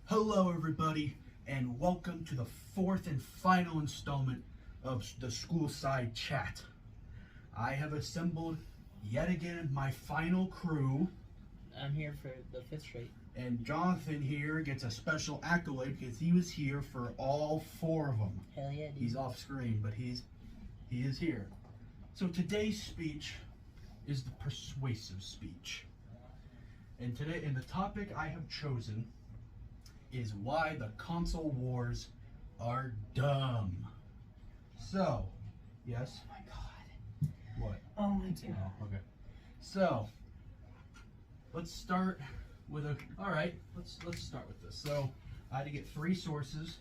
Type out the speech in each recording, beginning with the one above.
Hello everybody, and welcome to the fourth and final installment of the Schoolside Chat. I have assembled yet again my final crew. I'm here for the fifth straight. And Jonathan here gets a special accolade because he was here for all four of them. Hell yeah, dude. He's off screen, but he is here. So today's speech is the persuasive speech. And the topic I have chosen is why the console wars are dumb. So, yes? Oh my god. What? Oh my god. Oh, okay. So, let's start with let's start with this. So, I had to get 3 sources.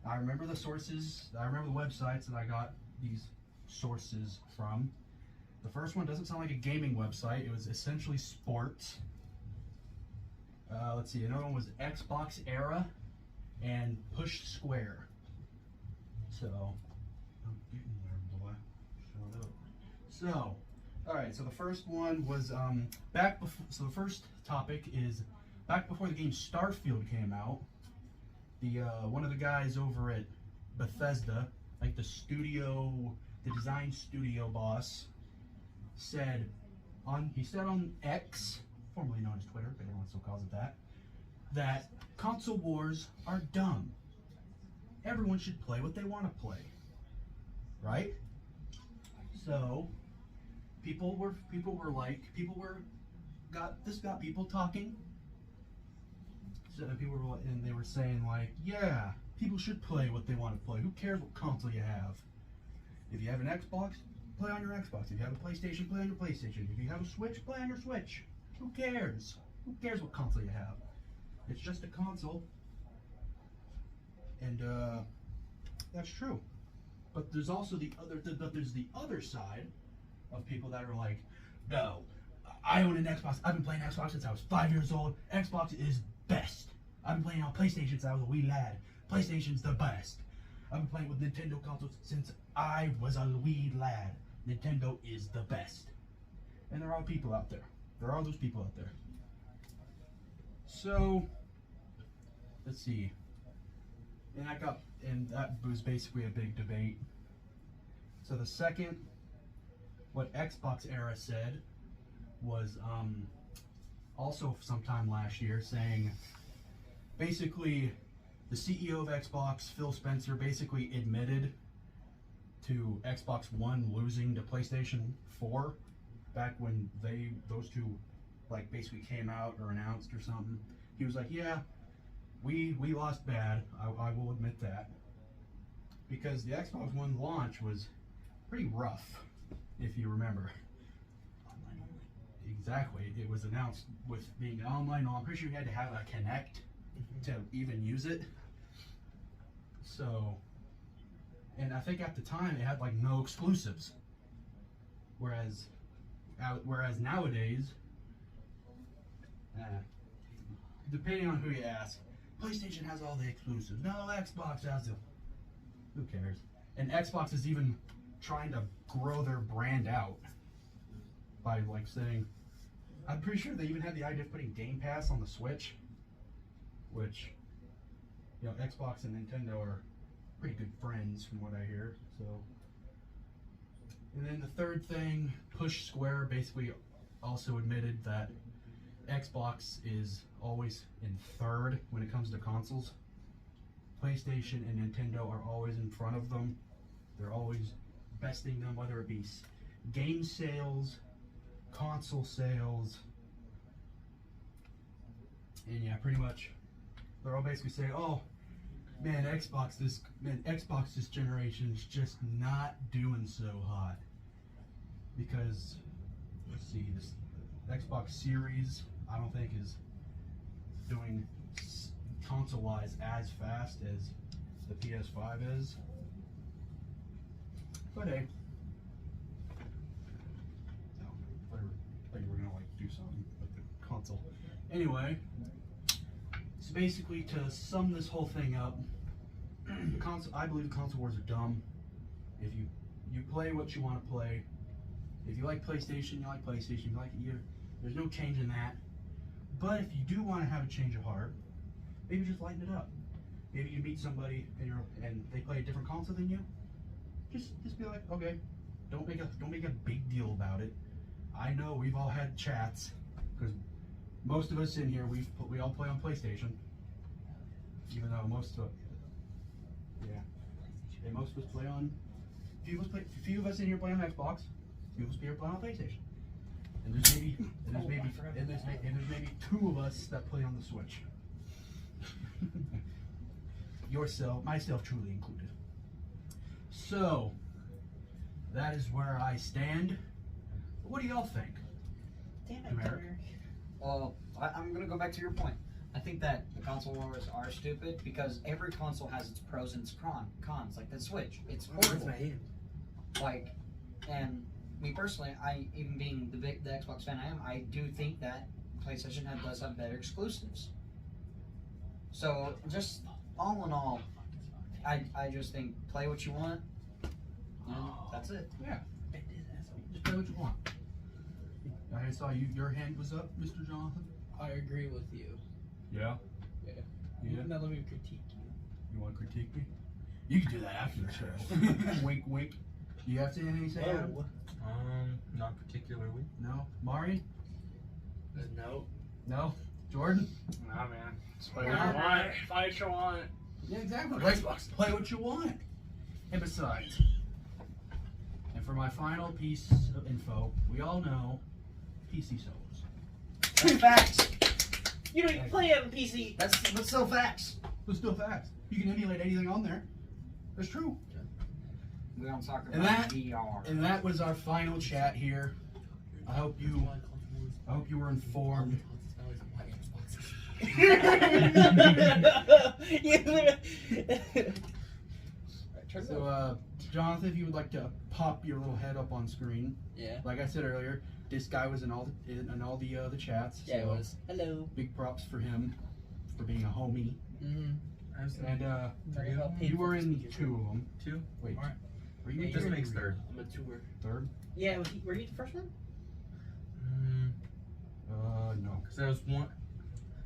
I remember the sources, I remember the websites that I got these sources from. The first one doesn't sound like a gaming website. It was essentially sports. Let's see, another one was Xbox Era and Push Square. So, I'm getting there, boy. Shut up. So, alright, so the first one was so the first topic is back before the game Starfield came out. The one of the guys over at Bethesda, like the design studio boss, said on X, formerly known as Twitter, but everyone still calls it that console wars are dumb. Everyone should play what they want to play, right? So got people talking. So they were saying like, yeah, people should play what they want to play. Who cares what console you have? If you have an Xbox, play on your Xbox. If you have a PlayStation, play on your PlayStation. If you have a Switch, play on your Switch. Who cares? Who cares what console you have? It's just a console. And that's true. But there's also the other side of people that are like, no, I own an Xbox. I've been playing Xbox since I was 5 years old. Xbox is best. I've been playing on PlayStation since I was a wee lad. PlayStation's the best. I've been playing with Nintendo consoles since I was a wee lad. Nintendo is the best. And there are people out there. There are those people out there. So, let's see. And that was basically a big debate. So the second, what Xbox Era said was also sometime last year, saying basically the CEO of Xbox, Phil Spencer, basically admitted to Xbox One losing to PlayStation 4 back when those two like basically came out or announced or something. He was like, yeah, we lost bad. I will admit that, because the Xbox One launch was pretty rough, if you remember. Online only. Exactly. It was announced with being online. I'm pretty sure you had to have a Kinect to even use it. So, and I think at the time it had like no exclusives, whereas nowadays, depending on who you ask, PlayStation has all the exclusives. No, Xbox has them. Who cares? And Xbox is even trying to grow their brand out by like saying, I'm pretty sure they even had the idea of putting Game Pass on the Switch, which, you know, Xbox and Nintendo are pretty good friends from what I hear. So, and then the third thing, Push Square basically also admitted that Xbox is always in third when it comes to consoles. PlayStation and Nintendo are always in front of them. They're always besting them, whether it be game sales, console sales, and yeah, pretty much they're all basically saying, oh man, Xbox this generation is just not doing so hot, because let's see, this Xbox Series I don't think is doing console-wise as fast as the PS5 is. But hey, no, I thought you were gonna like do something with the console. Anyway, so basically to sum this whole thing up, I believe the console wars are dumb. If you play what you want to play. If you like PlayStation, you like PlayStation. If you like it, there's no change in that. But if you do want to have a change of heart, maybe just lighten it up. Maybe you meet somebody and they play a different console than you. Just be like, okay, don't make a big deal about it. I know we've all had chats because most of us in here we all play on PlayStation, even though most of us play on. Few of us in here play on Xbox. Few of us here play on PlayStation. And there's maybe 2 of us that play on the Switch. Myself truly included. So that is where I stand. What do y'all think? Damn it, America. Derek. Well, I'm gonna go back to your point. I think that the console wars are stupid because every console has its pros and its cons. Like the Switch, it's horrible. Like, and me personally, even being the Xbox fan I am, I do think that PlayStation does have better exclusives. So just all in all, I just think play what you want, and that's it. Yeah. Just play what you want. I saw your hand was up, Mr. Jonathan. I agree with you. Yeah. Yeah. Now let me critique you. You want to critique me? You can do that after the show. Wink, wink. Do you have anything to say, Adam? Not particularly. No. Mari? No. No. Jordan? Nah, man. Just play what you want. Play what you want. Yeah, exactly. Xbox. Play what you want. And besides, and for my final piece of info, we all know PC solos. That's facts. You don't even play on PC. That's still facts. But still facts. You can emulate anything on there. That's true. We don't talk And about that- VR. And that was our final chat here. I hope you were informed. So, Jonathan, if you would like to pop your little head up on screen, Yeah. like I said earlier, this guy was in all the chats. Yeah, it so was. Hello. Big props for him for being a homie. Mm-hmm. And you were in 2 of them. 2? Wait, Alright. were you Yeah, in Just 2 or makes 3? 3rd. I'm a tour. 3rd? Yeah, were you the first one? No. Because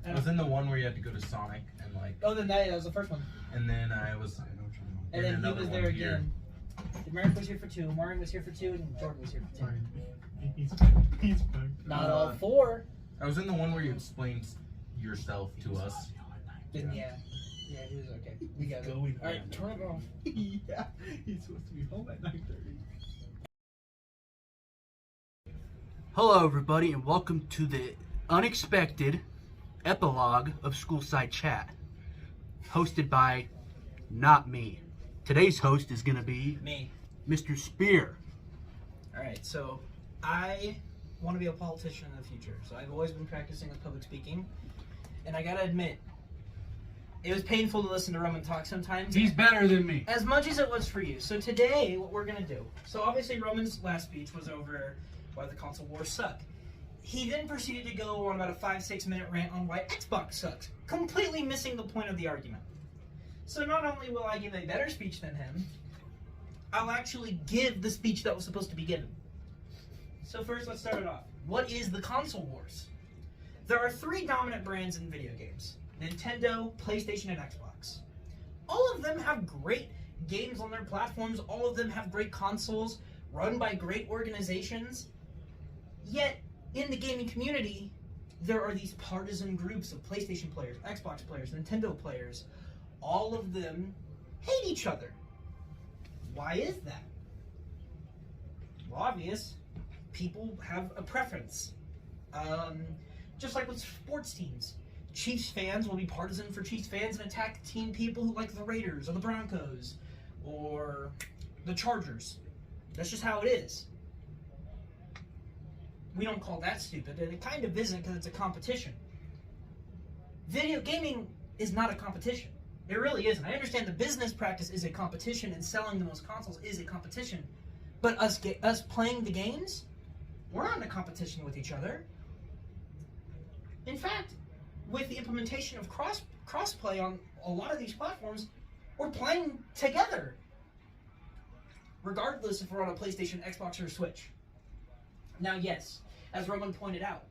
I was in the one where you had to go to Sonic and like, Oh, then that was the first one. and then I was I know what you're talking And then he another was one there here. again. Merrick was here for 2, Maureen was here for 2, and Jordan was here for 2. He's back. Not all 4. I was in the one where you explained yourself to us. Then yeah, he was okay. We got it. All Going right, on. turn it off. Yeah, he's supposed to be home at 9:30. Hello, everybody, and welcome to the unexpected epilogue of Schoolside Chat, hosted by not me. Today's host is going to be Me. Mr. Spear. Alright, so I want to be a politician in the future. So I've always been practicing with public speaking. And I gotta admit, it was painful to listen to Roman talk sometimes. He's better than me. As much as it was for you. So today, what we're gonna do. So obviously Roman's last speech was over why the console wars suck. He then proceeded to go on about a 5-6 minute rant on why Xbox sucks, completely missing the point of the argument. So not only will I give a better speech than him, I'll actually give the speech that was supposed to be given. So first, let's start it off. What is the console wars? There are 3 dominant brands in video games: Nintendo, PlayStation, and Xbox. All of them have great games on their platforms. All of them have great consoles run by great organizations. Yet, in the gaming community, there are these partisan groups of PlayStation players, Xbox players, Nintendo players. All of them hate each other. Why is that? Well, obvious. People have a preference. Just like with sports teams. Chiefs fans will be partisan for Chiefs fans and attack team people who like the Raiders or the Broncos or the Chargers. That's just how it is. We don't call that stupid, and it kind of isn't because it's a competition. Video gaming is not a competition. It really isn't. I understand the business practice is a competition and selling the most consoles is a competition. But us playing the games, we're not in a competition with each other. In fact, with the implementation of crossplay on a lot of these platforms, we're playing together. Regardless if we're on a PlayStation, Xbox, or Switch. Now, yes, as Roman pointed out,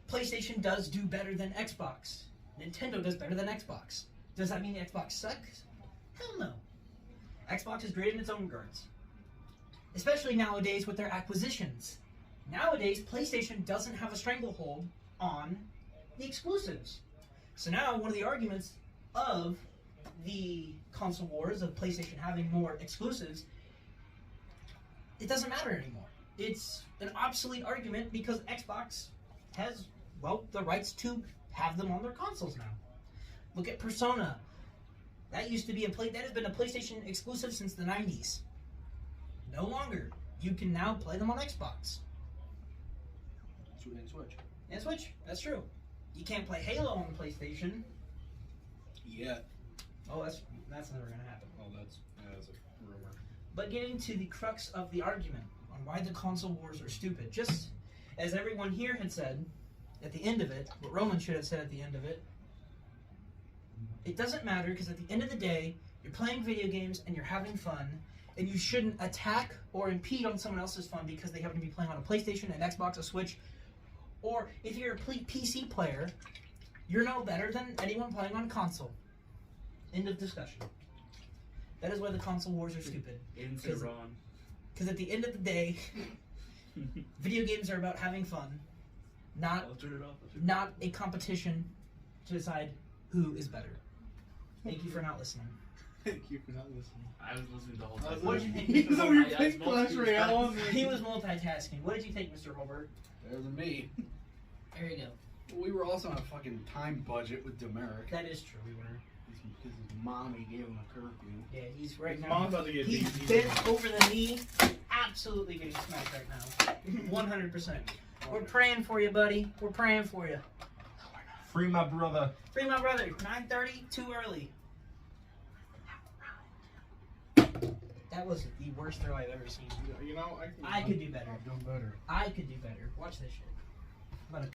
PlayStation does do better than Xbox. Nintendo does better than Xbox. Does that mean Xbox sucks? Hell no. Xbox is great in its own regards. Especially nowadays with their acquisitions. Nowadays, PlayStation doesn't have a stranglehold on the exclusives. So now one of the arguments of the console wars of PlayStation having more exclusives, it doesn't matter anymore. It's an obsolete argument because Xbox has, well, the rights to have them on their consoles now. Look at Persona. That used to be that has been a PlayStation exclusive since the 90s. No longer. You can now play them on Xbox. And Switch. And Switch, that's true. You can't play Halo on the PlayStation. Yeah. Oh, that's never gonna happen. Well, that's a rumor. But getting to the crux of the argument on why the console wars are stupid, just as everyone here had said at the end of it, what Roman should have said at the end of it, it doesn't matter because at the end of the day, you're playing video games and you're having fun, and you shouldn't attack or impede on someone else's fun because they happen to be playing on a PlayStation, an Xbox, a Switch, or if you're a PC player, you're no better than anyone playing on console. End of discussion. That is why the console wars are stupid. Because at the end of the day, video games are about having fun, not a competition to decide who is better. Thank you for not listening. Thank you for not listening. I was listening the whole time. What did you think, He's Mr. over here Holbert? playing Clash Royale. He was multitasking. What did you think, Mr. Holbert? Better than me. There you go. We were also on a fucking time budget with Demeric. That is true. We were. Because his mommy gave him a curfew. Yeah, he's right now. Mom's about to get He's beat. bent over the knee, absolutely getting smacked right now. 100%. We're praying for you, buddy. We're praying for you. Free my brother. Free my brother. 9:30, too early. That was the worst throw I've ever seen. You know, I could do better. I'm doing better. I could do better. Watch this shit. I'm about to